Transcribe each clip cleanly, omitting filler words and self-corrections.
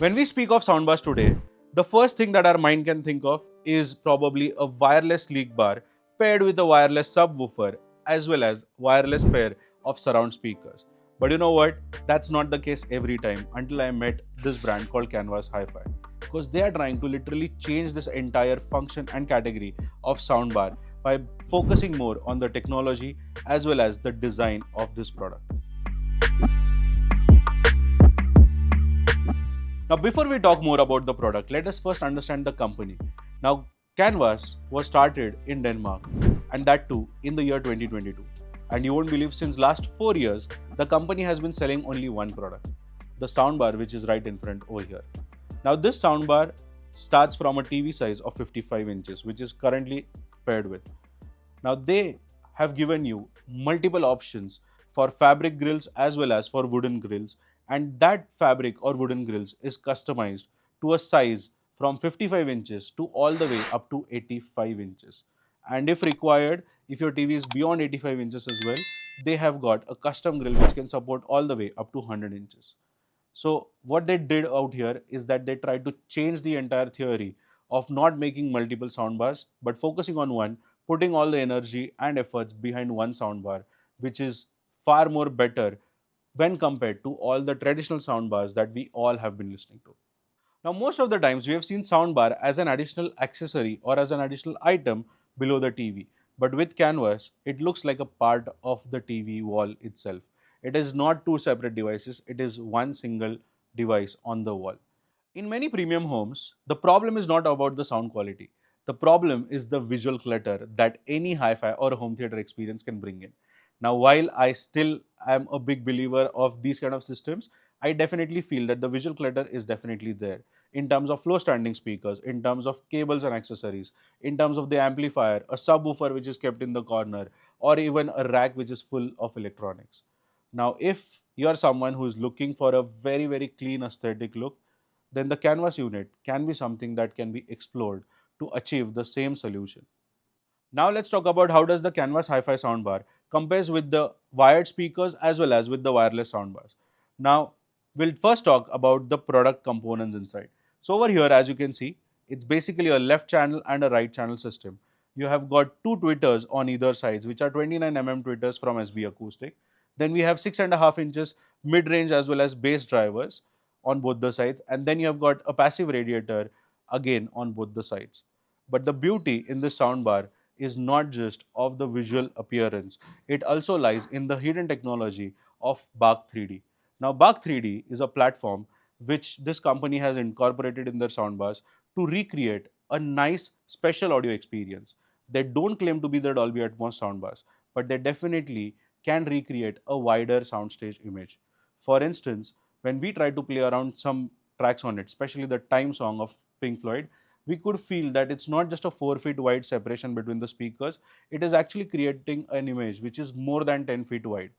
When we speak of soundbars today, the first thing that our mind can think of is probably a wireless leak bar paired with a wireless subwoofer as well as wireless pair of surround speakers. But you know what? That's not the case every time until I met this brand called Canvas HiFi, because they are trying to literally change this entire function and category of soundbar by focusing more on the technology as well as the design of this product. Now, before we talk more about the product, let us first understand the company. Now, Canvas was started in Denmark, and that too in the year 2022. And you won't believe, since last 4 years, the company has been selling only one product, the soundbar, which is right in front over here. Now, this soundbar starts from a TV size of 55 inches, which is currently paired with. Now, they have given you multiple options for fabric grills as well as for wooden grills, and that fabric or wooden grills is customized to a size from 55 inches to all the way up to 85 inches. And if required, if your TV is beyond 85 inches as well, they have got a custom grill which can support all the way up to 100 inches. So what they did out here is that they tried to change the entire theory of not making multiple soundbars but focusing on one, putting all the energy and efforts behind one soundbar, which is far more better when compared to all the traditional soundbars that we all have been listening to. Now, most of the times we have seen soundbar as an additional accessory or as an additional item below the TV. But with Canvas, it looks like a part of the TV wall itself. It is not two separate devices, it is one single device on the wall. In many premium homes, the problem is not about the sound quality. The problem is the visual clutter that any hi-fi or home theater experience can bring in. Now, while I still am a big believer of these kind of systems, I definitely feel that the visual clutter is definitely there in terms of floor standing speakers, in terms of cables and accessories, in terms of the amplifier, a subwoofer which is kept in the corner, or even a rack which is full of electronics. Now, if you are someone who is looking for a very clean aesthetic look, then the Canvas unit can be something that can be explored to achieve the same solution. Now let's talk about how does the Canvas HiFi soundbar compares with the wired speakers as well as with the wireless soundbars. Now we'll first talk about the product components inside. So over here, as you can see, it's basically a left channel and a right channel system. You have got two tweeters on either sides, which are 29 tweeters from SB Acoustic. Then we have 6.5 inches mid-range as well as bass drivers on both the sides, and then you have got a passive radiator again on both the sides. But the beauty in this soundbar is not just of the visual appearance, it also lies in the hidden technology of Bach 3D. Now, Bach 3D is a platform which this company has incorporated in their soundbars to recreate a nice special audio experience. They don't claim to be the Dolby Atmos soundbars, but they definitely can recreate a wider soundstage image. For instance, when we try to play around some tracks on it, especially the Time song of Pink Floyd, we could feel that it's not just a 4 feet wide separation between the speakers, it is actually creating an image which is more than 10 feet wide.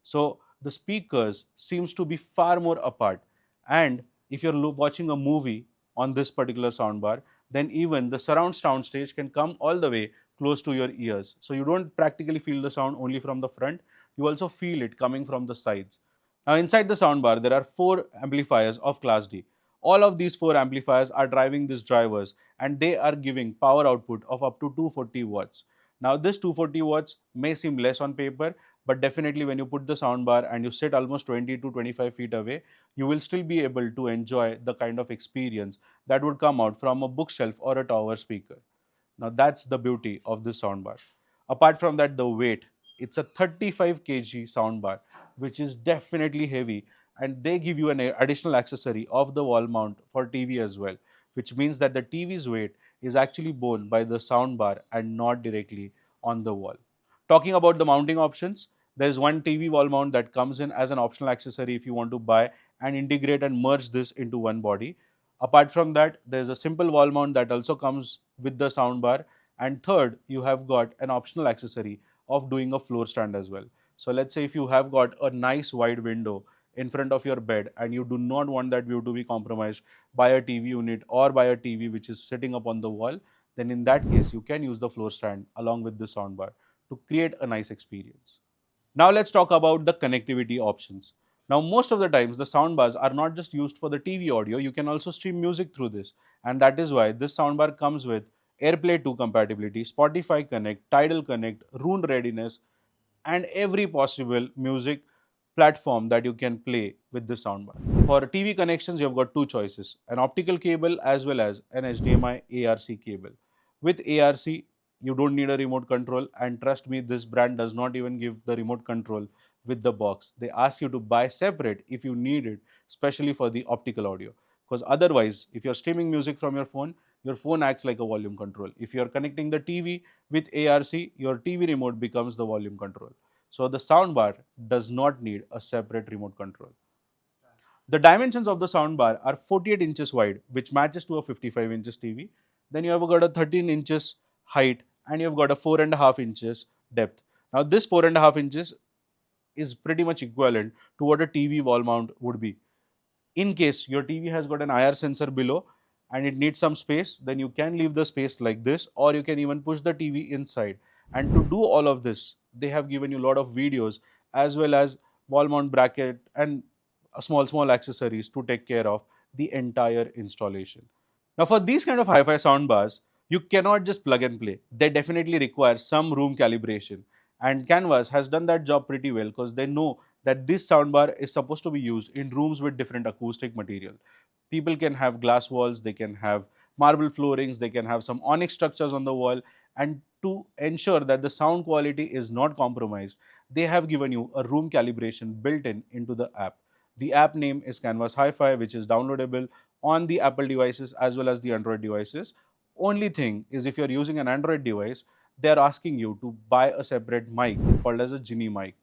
So the speakers seems to be far more apart, and if you're watching a movie on this particular soundbar, then even the surround sound stage can come all the way close to your ears. So you don't practically feel the sound only from the front, you also feel it coming from the sides. Now inside the soundbar, there are 4 amplifiers of Class D. All of these 4 amplifiers are driving these drivers, and they are giving power output of up to 240 watts. Now this 240 watts may seem less on paper, but definitely when you put the soundbar and you sit almost 20 to 25 feet away, you will still be able to enjoy the kind of experience that would come out from a bookshelf or a tower speaker. Now that's the beauty of this soundbar. Apart from that, the weight, it's a 35 kg soundbar, which is definitely heavy, and they give you an additional accessory of the wall mount for TV as well, which means that the TV's weight is actually borne by the soundbar and not directly on the wall. Talking about the mounting options, there is one TV wall mount that comes in as an optional accessory if you want to buy and integrate and merge this into one body. Apart from that, there is a simple wall mount that also comes with the soundbar, and third, you have got an optional accessory of doing a floor stand as well. So let's say if you have got a nice wide window in front of your bed and you do not want that view to be compromised by a TV unit or by a TV which is sitting up on the wall, then in that case you can use the floor stand along with the soundbar to create a nice experience. Now let's talk about the connectivity options. Now, most of the times, the soundbars are not just used for the TV audio, you can also stream music through this. And that is why this soundbar comes with AirPlay 2 compatibility, Spotify Connect, Tidal Connect, Roon readiness, and every possible music platform that you can play with this soundbar. For TV connections, you've got two choices, an optical cable as well as an HDMI ARC cable. With ARC, you don't need a remote control, and trust me, this brand does not even give the remote control with the box. They ask you to buy separate if you need it, especially for the optical audio. Because otherwise, if you're streaming music from your phone acts like a volume control. If you're connecting the TV with ARC, your TV remote becomes the volume control. So the soundbar does not need a separate remote control. The dimensions of the soundbar are 48 inches wide, which matches to a 55 inches TV. Then you have got a 13 inches height and you've got a 4.5 inches depth. Now this 4.5 inches is pretty much equivalent to what a TV wall mount would be. In case your TV has got an IR sensor below and it needs some space, then you can leave the space like this, or you can even push the TV inside. And to do all of this, they have given you a lot of videos as well as wall mount bracket and small accessories to take care of the entire installation. Now, for these kind of hi-fi soundbars, you cannot just plug and play. They definitely require some room calibration. And Canvas has done that job pretty well because they know that this soundbar is supposed to be used in rooms with different acoustic material. People can have glass walls, they can have marble floorings, they can have some onyx structures on the wall. And to ensure that the sound quality is not compromised, they have given you a room calibration built in into the app. The app name is Canvas HiFi, which is downloadable on the Apple devices as well as the Android devices. Only thing is, if you're using an Android device, they're asking you to buy a separate mic called as a Genie mic.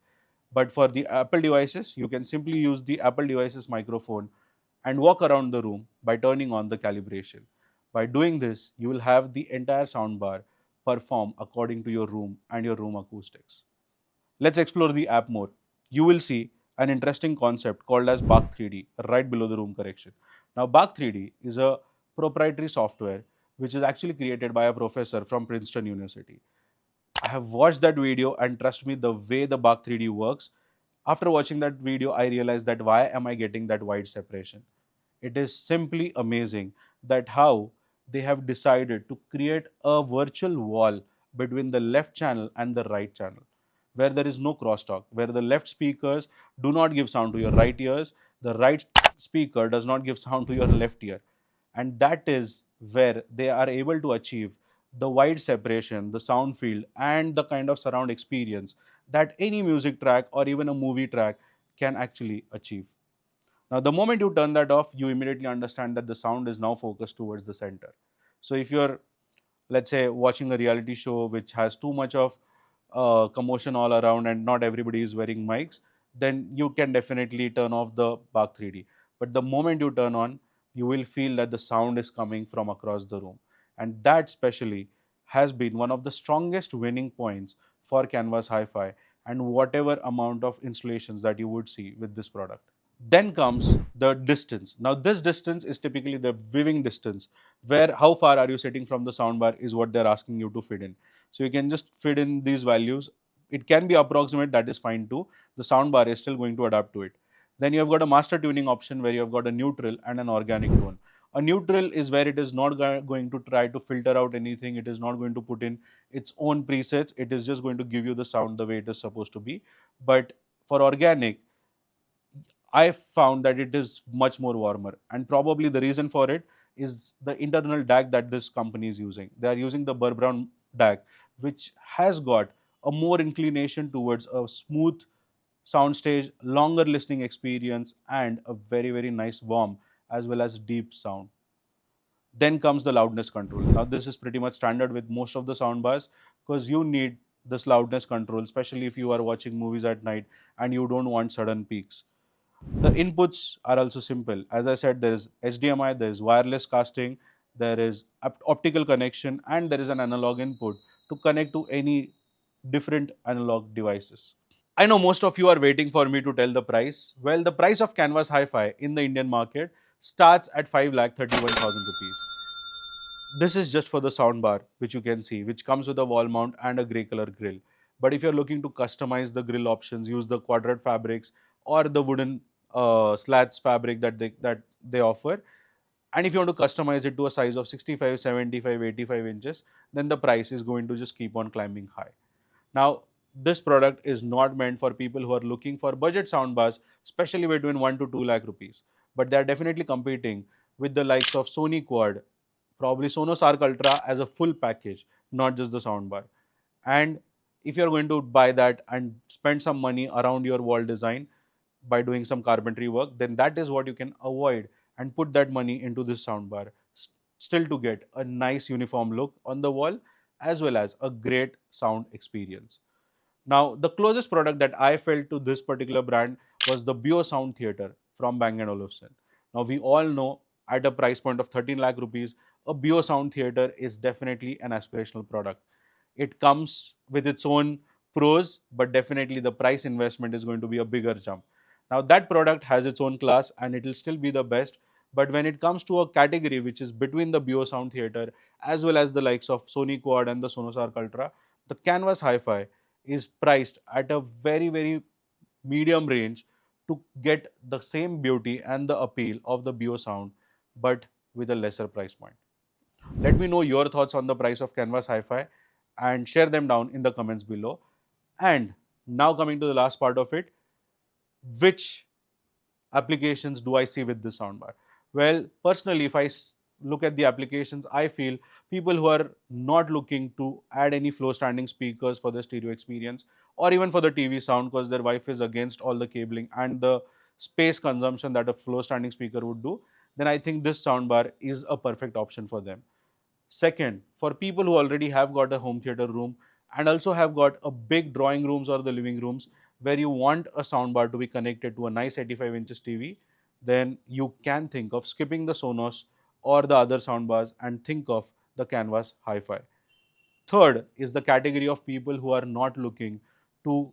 But for the Apple devices, you can simply use the Apple devices microphone and walk around the room by turning on the calibration. By doing this, you will have the entire soundbar perform according to your room and your room acoustics. Let's explore the app more. You will see an interesting concept called as Bach 3D right below the room correction. Now, Bach 3D is a proprietary software which is actually created by a professor from Princeton University. I have watched that video, and trust me, the way the Bach 3D works, after watching that video, I realized that why am I getting that wide separation? It is simply amazing that how they have decided to create a virtual wall between the left channel and the right channel, where there is no crosstalk, where the left speakers do not give sound to your right ears, the right speaker does not give sound to your left ear. And that is where they are able to achieve the wide separation, the sound field, and the kind of surround experience that any music track or even a movie track can actually achieve. Now, the moment you turn that off, you immediately understand that the sound is now focused towards the center. So, if you're, let's say, watching a reality show which has too much of commotion all around and not everybody is wearing mics, then you can definitely turn off the Bach 3D. But the moment you turn on, you will feel that the sound is coming from across the room. And that specially has been one of the strongest winning points for Canvas HiFi and whatever amount of installations that you would see with this product. Then comes the distance. Now, this distance is typically the viewing distance, where how far are you sitting from the soundbar is what they're asking you to fit in. So you can just fit in these values. It can be approximate, that is fine too. The soundbar is still going to adapt to it. Then you have got a master tuning option where you have got a neutral and an organic tone. A neutral is where it is not going to try to filter out anything. It is not going to put in its own presets. It is just going to give you the sound the way it is supposed to be. But for organic, I found that it is much more warmer, and probably the reason for it is the internal DAC that this company is using. They are using the Burr Brown DAC, which has got a more inclination towards a smooth soundstage, longer listening experience, and a very nice warm as well as deep sound. Then comes the loudness control. Now, this is pretty much standard with most of the soundbars because you need this loudness control, especially if you are watching movies at night and you don't want sudden peaks. The inputs are also simple. As I said, there is HDMI, there is wireless casting, there is optical connection, and there is an analog input to connect to any different analog devices. I know most of you are waiting for me to tell the price. Well, the price of Canvas HiFi in the Indian market starts at 5,31,000 rupees. This is just for the soundbar, which you can see, which comes with a wall mount and a grey color grill. But if you're looking to customize the grill options, use the quadrat fabrics or the wooden slats fabric that they offer. And if you want to customize it to a size of 65, 75, 85 inches, then the price is going to just keep on climbing high. Now, this product is not meant for people who are looking for budget soundbars, especially between 1 to 2 lakh rupees. But they are definitely competing with the likes of Sony Quad, probably Sonos Arc Ultra as a full package, not just the soundbar. And if you're going to buy that and spend some money around your wall design by doing some carpentry work, then that is what you can avoid and put that money into this soundbar, still to get a nice uniform look on the wall as well as a great sound experience. Now, the closest product that I felt to this particular brand was the Bio Sound Theater from Bang& Olufsen. Now, we all know at a price point of 13 lakh rupees, a Bio Sound Theater is definitely an aspirational product. It comes with its own pros, but definitely the price investment is going to be a bigger jump. Now, that product has its own class and it will still be the best. But when it comes to a category which is between the Bio Sound Theater as well as the likes of Sony Quad and the Sonos Arc Ultra, the Canvas HiFi is priced at a very, very medium range to get the same beauty and the appeal of the Bio Sound, but with a lesser price point. Let me know your thoughts on the price of Canvas HiFi and share them down in the comments below. And now coming to the last part of it, which applications do I see with this soundbar? Well, personally, if I look at the applications, I feel people who are not looking to add any floor standing speakers for the stereo experience or even for the TV sound because their wife is against all the cabling and the space consumption that a floor standing speaker would do, then I think this soundbar is a perfect option for them. Second, for people who already have got a home theater room and also have got a big drawing rooms or the living rooms where you want a soundbar to be connected to a nice 85 inches TV, then you can think of skipping the Sonos or the other soundbars and think of the Canvas HiFi. Third is the category of people who are not looking to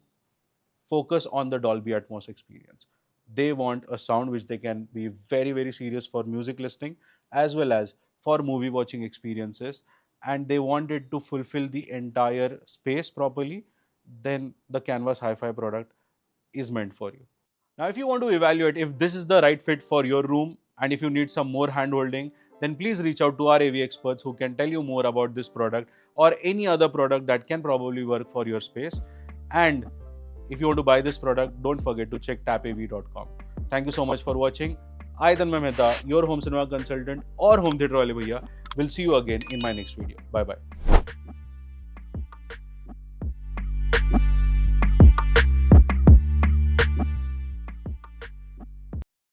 focus on the Dolby Atmos experience. They want a sound which they can be very, very serious for music listening as well as for movie watching experiences, and they want it to fulfill the entire space properly, then the Canvas HiFi product is meant for you. Now, if you want to evaluate if this is the right fit for your room and if you need some more hand holding, then please reach out to our AV experts who can tell you more about this product or any other product that can probably work for your space. And if you want to buy this product, don't forget to check TappAV.com. Thank you so much for watching. I, Tanmay Mehta, your home cinema consultant or home theater wale bhaiya, will see you again in my next video. Bye bye.